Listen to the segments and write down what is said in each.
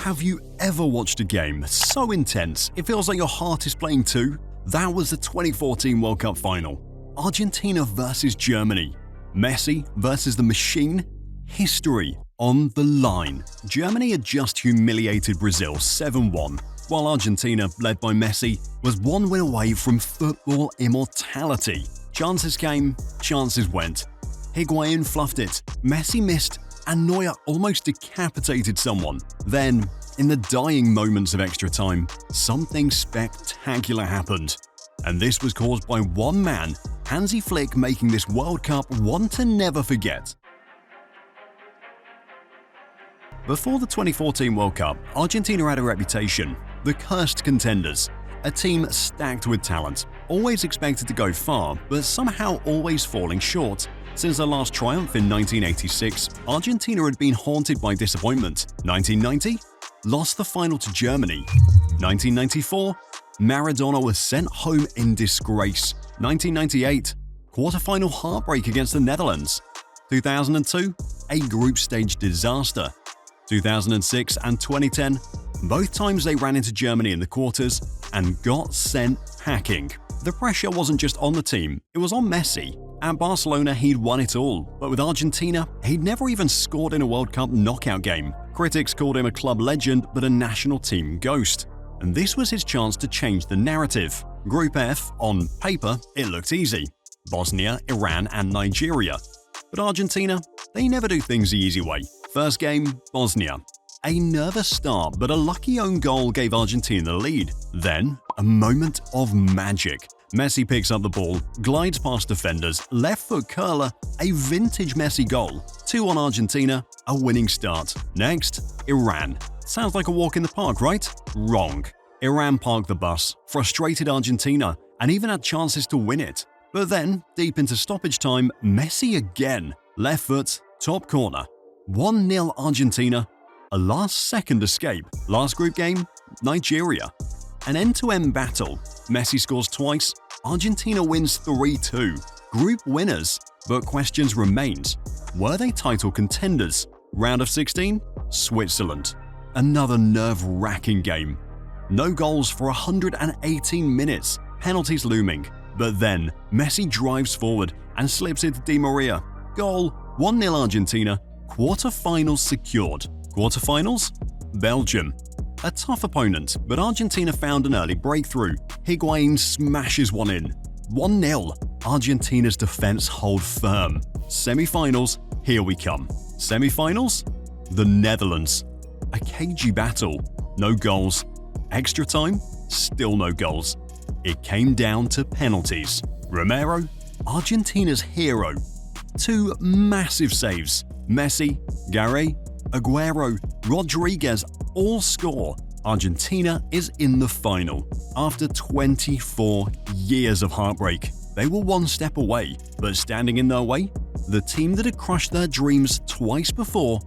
Have you ever watched a game so intense it feels like your heart is playing too? That was the 2014 World Cup final. Argentina versus Germany. Messi versus the machine. History on the line. Germany had just humiliated Brazil 7-1, while Argentina, led by Messi, was one win away from football immortality. Chances came, chances went. Higuain fluffed it, Messi missed, and Neuer almost decapitated someone. Then, in the dying moments of extra time, something spectacular happened. And this was caused by one man, Hansi Flick, making this World Cup one to never forget. Before the 2014 World Cup, Argentina had a reputation, the cursed contenders, a team stacked with talent, always expected to go far, but somehow always falling short. Since their last triumph in 1986, Argentina had been haunted by disappointment. 1990, lost the final to Germany. 1994, Maradona was sent home in disgrace. 1998, quarter-final heartbreak against the Netherlands. 2002, a group stage disaster. 2006 and 2010, both times they ran into Germany in the quarters and got sent packing. The pressure wasn't just on the team, it was on Messi. At Barcelona, he'd won it all, but with Argentina, he'd never even scored in a World Cup knockout game. Critics called him a club legend, but a national team ghost. And this was his chance to change the narrative. Group F, on paper, it looked easy. Bosnia, Iran, and Nigeria. But Argentina, they never do things the easy way. First game, Bosnia. A nervous start, but a lucky own goal gave Argentina the lead. Then, a moment of magic. Messi picks up the ball, glides past defenders, left foot curler, a vintage Messi goal. 2-1 Argentina, a winning start. Next, Iran. Sounds like a walk in the park, right? Wrong. Iran parked the bus, frustrated Argentina, and even had chances to win it. But then, deep into stoppage time, Messi again. Left foot, top corner. 1-0 Argentina. A last-second escape. Last group game, Nigeria. An end-to-end battle. Messi scores twice. Argentina wins 3-2. Group winners. But questions remained. Were they title contenders? Round of 16? Switzerland. Another nerve-wracking game. No goals for 118 minutes. Penalties looming. But then, Messi drives forward and slips it to Di Maria. Goal, 1-0 Argentina. Quarterfinals secured. Quarterfinals? Belgium. A tough opponent, but Argentina found an early breakthrough. Higuain smashes one in. 1-0. Argentina's defense hold firm. Semi-finals, here we come. Semi-finals? The Netherlands. A cagey battle. No goals. Extra time? Still no goals. It came down to penalties. Romero, Argentina's hero. 2 massive saves. Messi, Garé, Aguero, Rodriguez all score. Argentina is in the final. After 24 years of heartbreak, they were one step away, but standing in their way, the team that had crushed their dreams twice before,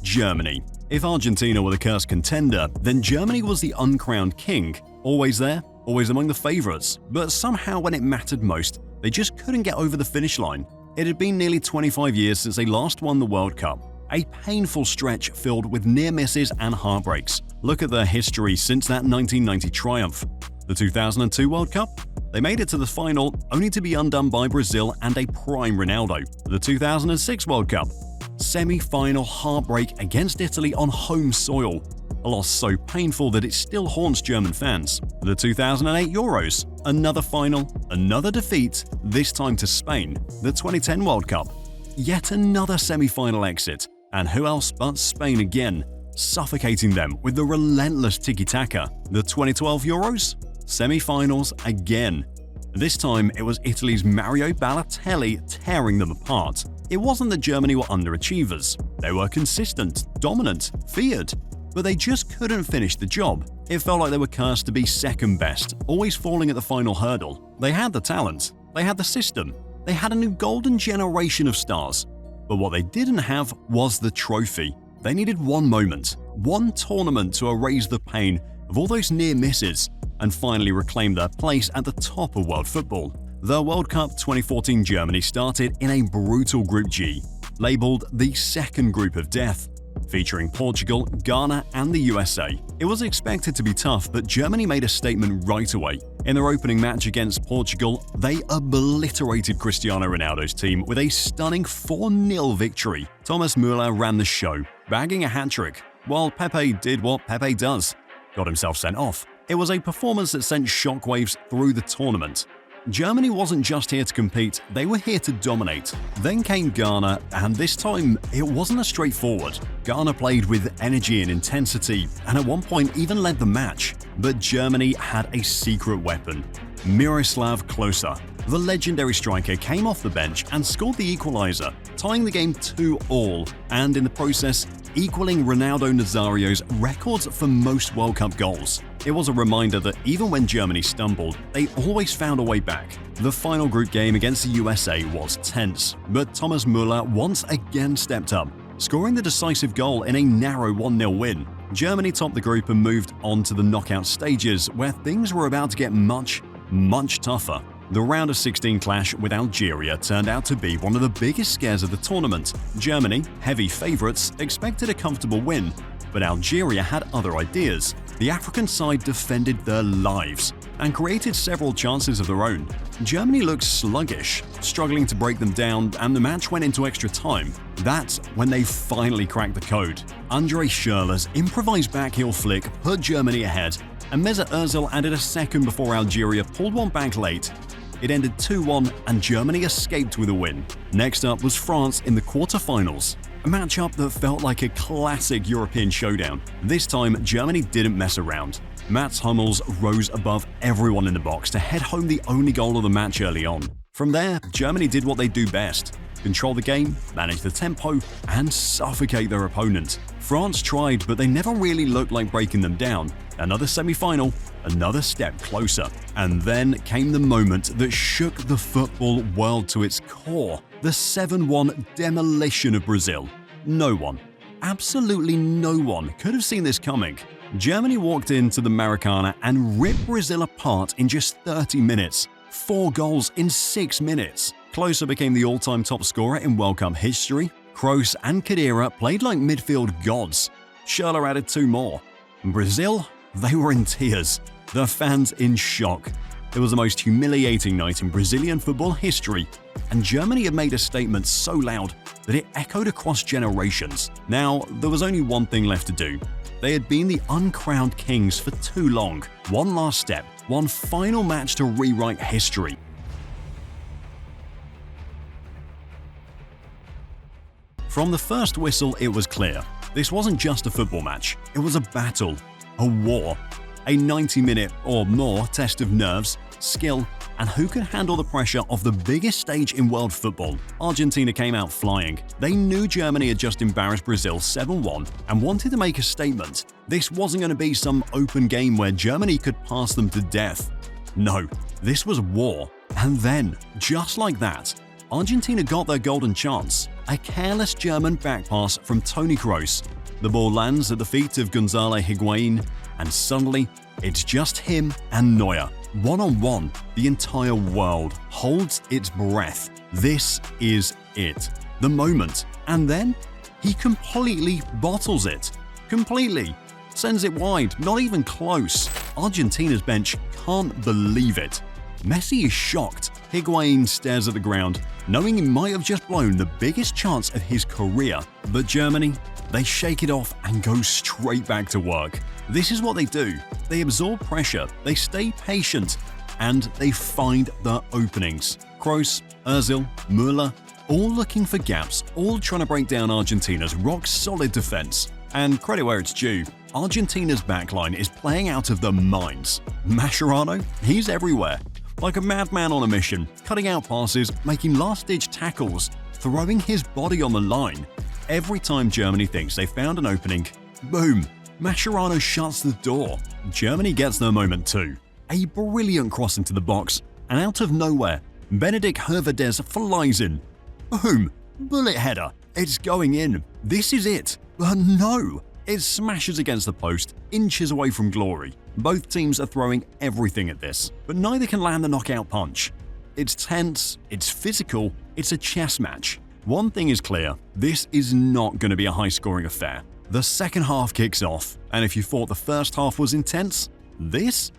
Germany. If Argentina were the cursed contender, then Germany was the uncrowned king. Always there, always among the favourites, but somehow when it mattered most, they just couldn't get over the finish line. It had been nearly 25 years since they last won the World Cup. A painful stretch filled with near misses and heartbreaks. Look at their history since that 1990 triumph. The 2002 World Cup? They made it to the final only to be undone by Brazil and a prime Ronaldo. The 2006 World Cup? Semi-final heartbreak against Italy on home soil. A loss so painful that it still haunts German fans. The 2008 Euros? Another final, another defeat, this time to Spain. The 2010 World Cup? Yet another semi-final exit. And who else but Spain again, suffocating them with the relentless tiki-taka. The 2012 Euros? Semi-finals again. This time it was Italy's Mario Balotelli tearing them apart. It wasn't that Germany were underachievers. They were consistent, dominant, feared. But they just couldn't finish the job. It felt like they were cursed to be second best, always falling at the final hurdle. They had the talent. They had the system. They had a new golden generation of stars. But what they didn't have was the trophy. They needed one moment, one tournament to erase the pain of all those near misses and finally reclaim their place at the top of world football. The World Cup 2014 Germany started in a brutal Group G, labelled the second group of death. featuring Portugal, Ghana, and the USA. It was expected to be tough, but Germany made a statement right away. In their opening match against Portugal, they obliterated Cristiano Ronaldo's team with a stunning 4-0 victory. Thomas Müller ran the show, bagging a hat-trick, while Pepe did what Pepe does, got himself sent off. It was a performance that sent shockwaves through the tournament. Germany wasn't just here to compete, they were here to dominate. Then came Ghana, and this time it wasn't as straightforward. Ghana played with energy and intensity, and at one point even led the match. But Germany had a secret weapon. Miroslav Klose, the legendary striker, came off the bench and scored the equalizer, tying the game 2-2, and in the process, equaling Ronaldo Nazario's records for most World Cup goals. It was a reminder that even when Germany stumbled, they always found a way back. The final group game against the USA was tense, but Thomas Müller once again stepped up, scoring the decisive goal in a narrow 1-0 win. Germany topped the group and moved on to the knockout stages, where things were about to get much tougher. The round of 16 clash with Algeria turned out to be one of the biggest scares of the tournament. Germany, heavy favourites, expected a comfortable win, but Algeria had other ideas. The African side defended their lives and created several chances of their own. Germany looked sluggish, struggling to break them down, and the match went into extra time. That's when they finally cracked the code. Andre Schürrle's improvised backheel flick put Germany ahead, and Mesut Özil added a second before Algeria pulled one back late. It ended 2-1 and Germany escaped with a win. Next up was France in the quarterfinals, a matchup that felt like a classic European showdown. This time, Germany didn't mess around. Mats Hummels rose above everyone in the box to head home the only goal of the match early on. From there, Germany did what they do best: control the game, manage the tempo, and suffocate their opponent. France tried, but they never really looked like breaking them down. Another semi-final, another step closer. And then came the moment that shook the football world to its core: the 7-1 demolition of Brazil. No one, absolutely no one, could have seen this coming. Germany walked into the Maracana and ripped Brazil apart in just 30 minutes. 4 goals in 6 minutes. Klose became the all-time top scorer in World Cup history. Kroos and Khedira played like midfield gods. Schürrle added 2 more. Brazil, they were in tears. The fans in shock. It was the most humiliating night in Brazilian football history, and Germany had made a statement so loud that it echoed across generations. Now, there was only one thing left to do. They had been the uncrowned kings for too long. One last step, one final match to rewrite history. From the first whistle, it was clear. This wasn't just a football match. It was a battle, a war, a 90-minute or more test of nerves, skill, and who could handle the pressure of the biggest stage in world football. Argentina came out flying. They knew Germany had just embarrassed Brazil 7-1 and wanted to make a statement. This wasn't going to be some open game where Germany could pass them to death. No, this was war. And then, just like that, Argentina got their golden chance. A careless German back pass from Toni Kroos. The ball lands at the feet of Gonzalo Higuain, and suddenly, it's just him and Neuer. One-on-one, the entire world holds its breath. This is it. The moment. And then, he completely bottles it. Completely. Sends it wide, not even close. Argentina's bench can't believe it. Messi is shocked. Higuain stares at the ground, knowing he might have just blown the biggest chance of his career. But Germany, they shake it off and go straight back to work. This is what they do. They absorb pressure, they stay patient, and they find the openings. Kroos, Özil, Müller, all looking for gaps, all trying to break down Argentina's rock-solid defense. And credit where it's due, Argentina's backline is playing out of their minds. Mascherano, he's everywhere. Like a madman on a mission, cutting out passes, making last-ditch tackles, throwing his body on the line. Every time Germany thinks they found an opening, boom, Mascherano shuts the door. Germany gets their moment too. A brilliant cross into the box, and out of nowhere, Benedikt Höwedes flies in. Boom, bullet header. It's going in. This is it. But no, it smashes against the post, inches away from glory. Both teams are throwing everything at this, but neither can land the knockout punch. It's tense, it's physical, it's a chess match. One thing is clear, this is not going to be a high-scoring affair. The second half kicks off, and if you thought the first half was intense, this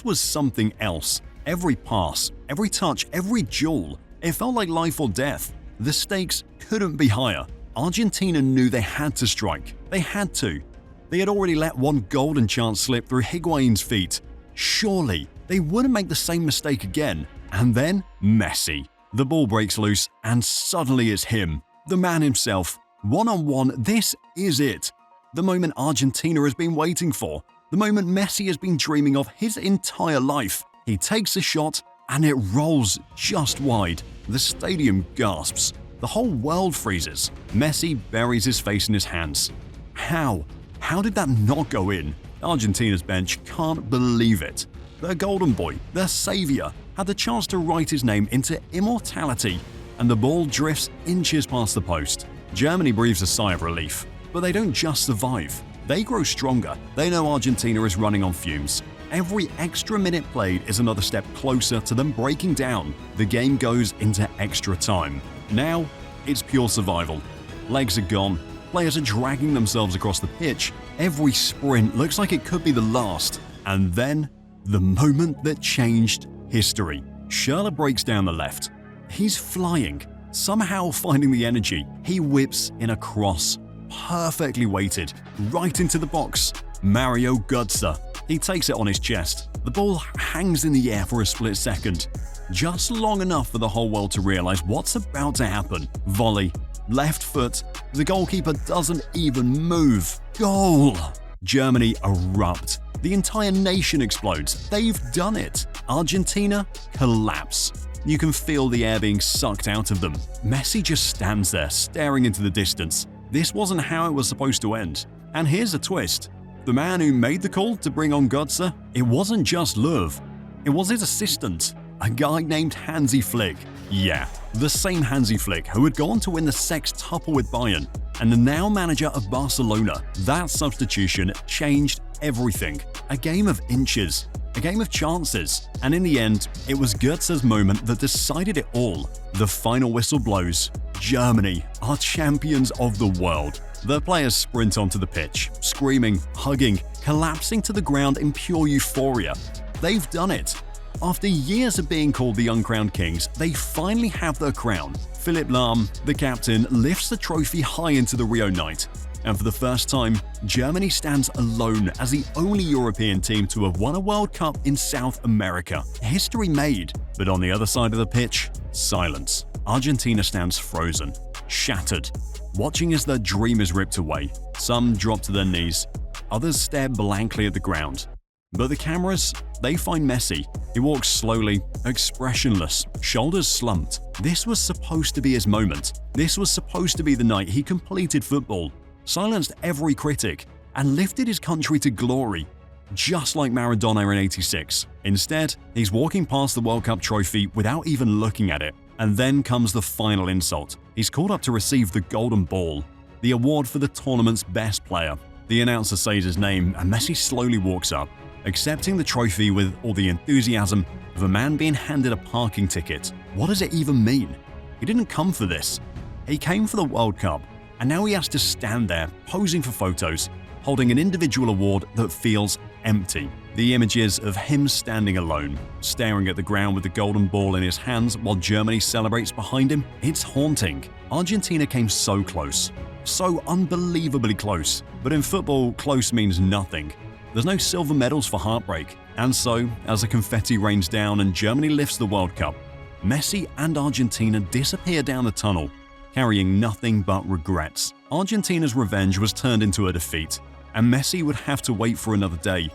was something else. Every pass, every touch, every duel, it felt like life or death. The stakes couldn't be higher. Argentina knew they had to strike. They had to. They had already let one golden chance slip through Higuain's feet. Surely they wouldn't make the same mistake again. And then Messi. The ball breaks loose, and suddenly it's him, the man himself. One-on-one, this is it. The moment Argentina has been waiting for. The moment Messi has been dreaming of his entire life. He takes a shot, and it rolls just wide. The stadium gasps. The whole world freezes. Messi buries his face in his hands. How? How did that not go in? Argentina's bench can't believe it. Their golden boy, their savior, had the chance to write his name into immortality, and the ball drifts inches past the post. Germany breathes a sigh of relief, but they don't just survive. They grow stronger. They know Argentina is running on fumes. Every extra minute played is another step closer to them breaking down. The game goes into extra time. Now, it's pure survival. Legs are gone. Players are dragging themselves across the pitch. Every sprint looks like it could be the last. And then, the moment that changed history. Schürrle breaks down the left. He's flying. Somehow finding the energy, he whips in a cross. Perfectly weighted, right into the box. Mario Götze. He takes it on his chest. The ball hangs in the air for a split second. Just long enough for the whole world to realize what's about to happen. Volley. Left foot. The goalkeeper doesn't even move. Goal! Germany erupt. The entire nation explodes. They've done it. Argentina collapse. You can feel the air being sucked out of them. Messi just stands there, staring into the distance. This wasn't how it was supposed to end. And here's a twist. The man who made the call to bring on Götze, it wasn't just Löw. It was his assistant, a guy named Hansi Flick. Yeah, the same Hansi Flick who had gone to win the sextuple with Bayern, and the now manager of Barcelona. That substitution changed everything. A game of inches, a game of chances, and in the end, it was Götze's moment that decided it all. The final whistle blows. Germany are champions of the world. The players sprint onto the pitch, screaming, hugging, collapsing to the ground in pure euphoria. They've done it. After years of being called the uncrowned kings, they finally have their crown. Philipp Lahm, the captain, lifts the trophy high into the Rio night. And for the first time, Germany stands alone as the only European team to have won a World Cup in South America. History made. But on the other side of the pitch, silence. Argentina stands frozen, shattered, watching as their dream is ripped away. Some drop to their knees, others stare blankly at the ground. But the cameras, they find Messi. He walks slowly, expressionless, shoulders slumped. This was supposed to be his moment. This was supposed to be the night he completed football, silenced every critic, and lifted his country to glory, just like Maradona in '86. Instead, he's walking past the World Cup trophy without even looking at it. And then comes the final insult. He's called up to receive the Golden Ball, the award for the tournament's best player. The announcer says his name, and Messi slowly walks up, accepting the trophy with all the enthusiasm of a man being handed a parking ticket. What does it even mean? He didn't come for this. He came for the World Cup, and now he has to stand there, posing for photos, holding an individual award that feels empty. The images of him standing alone, staring at the ground with the golden ball in his hands while Germany celebrates behind him, it's haunting. Argentina came so close. So unbelievably close. But in football, close means nothing. There's no silver medals for Heartbreak. And so, as the confetti rains down and Germany lifts the World Cup, Messi and Argentina disappear down the tunnel, carrying nothing but regrets. Argentina's revenge was turned into a defeat, and Messi would have to wait for another day.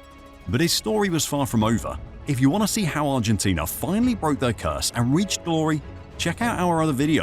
But his story was far from over. If you want to see how Argentina finally broke their curse and reached glory, check out our other videos.